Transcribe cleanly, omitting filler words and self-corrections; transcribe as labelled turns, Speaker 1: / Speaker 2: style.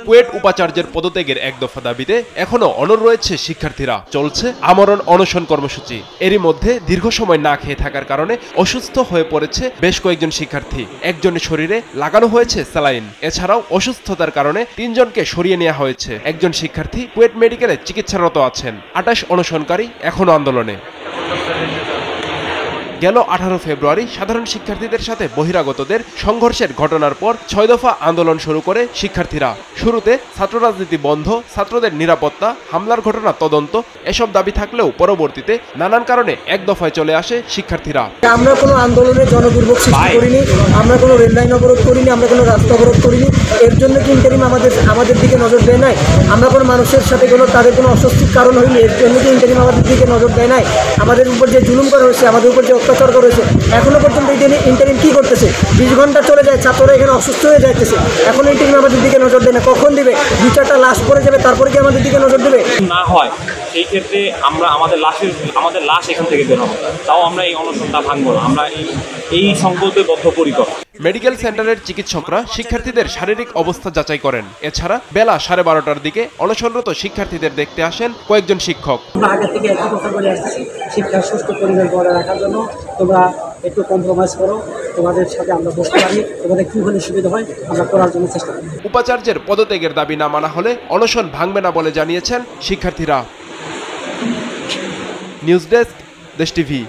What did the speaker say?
Speaker 1: কুয়েট উপাচার্যের পদত্যাগের এক দফা দাবিতে এখনো অনড় রয়েছে শিক্ষার্থীরা। চলছে আমরণ অনশন কর্মসূচি। এরই মধ্যে দীর্ঘ সময় না খেয়ে থাকার কারণে অসুস্থ হয়ে পড়েছে বেশ কয়েকজন শিক্ষার্থী। একজনের শরীরে লাগানো হয়েছে স্যালাইন। এছাড়াও অসুস্থতার কারণে ৩ জনকে সরিয়ে নেওয়া হয়েছে। একজন শিক্ষার্থী কুয়েট মেডিকেলে চিকিৎসারত আছেন। ২৮ অনশনকারী এখনো আন্দোলনে। গেল 18 ফেব্রুয়ারি সাধারণ শিক্ষার্থীদের সাথে বহিরাগতদের সংঘর্ষের ঘটনার পর ৬ দফা আন্দোলন শুরু করে শিক্ষার্থীরা। শুরুতে ছাত্র রাজনীতি বন্ধ, ছাত্রদের নিরাপত্তা, হামলার ঘটনা তদন্ত এসব দাবি থাকলেও পরবর্তীতে নানান কারণে এক দফায় চলে আসে শিক্ষার্থীরা।
Speaker 2: আমরা কোনো আন্দোলনে জনদুর্ভোগ সৃষ্টি করিনি, আমরা কোনো রেললাইন অবরোধ করিনি, আমরা কোনো রাস্তা অবরোধ করিনি। এর জন্য কি ইন্টারিম আমাদের দিকে নজর দেয় নাই? আমরা কোনো মানুষের সাথে তাদের কোনো অস্বস্তির কারণ হইলে এর জন্য কি ইন্টারিম আমাদের দিকে নজর দেয় নাই? আমাদের উপর যে জুলুম করা হয়েছে, আমাদের উপর যে অত্যাচার করেছে, এখনো পর্যন্ত ইন্টারিম কি করতেছে? 20 ঘন্টা চলে যায়, ছাত্ররা এখানে অসুস্থ হয়ে যাইতেছে, এখন ইন্টারিম আমাদের দিকে নজর দেয় না। কখন দিবে? 2-4টা লাশ পড়ে যাবে, তারপরে কি আমাদের দিকে নজর দেবে?
Speaker 3: না হয় সেই ক্ষেত্রে আমরা আমাদের লাশ এখান থেকে বের হবে, তাও আমরা এই অনশনটা ভাঙবো না। আমরা এই সংকল্পে বদ্ধপরিকর।
Speaker 1: মেডিকেল সেন্টারের চিকিৎসকরা শিক্ষার্থীদের শারীরিক অবস্থা যাচাই করেন। এছাড়া বেলা 12:30টার দিকে অনশনরত শিক্ষার্থীদের দেখতে আসেন কয়েকজন শিক্ষক।
Speaker 2: আমরা আগে থেকে একই কথা বলে আসছি, শিক্ষার সুস্থ পরিবেশ বজায় রাখার জন্য তোমরা একটু কম্প্রোমাইজ করো, তোমাদের সাথে আমরা বসতে পারি, তোমাদের কী হলে সুবিধা হয় আমরা করার জন্য চেষ্টা করি।
Speaker 1: উপাচার্যের পদত্যাগের দাবি না মানা হলে অনশন ভাঙবে না বলে জানিয়েছেন শিক্ষার্থীরা। নিউজ ডেস্ক, দেশ টিভি।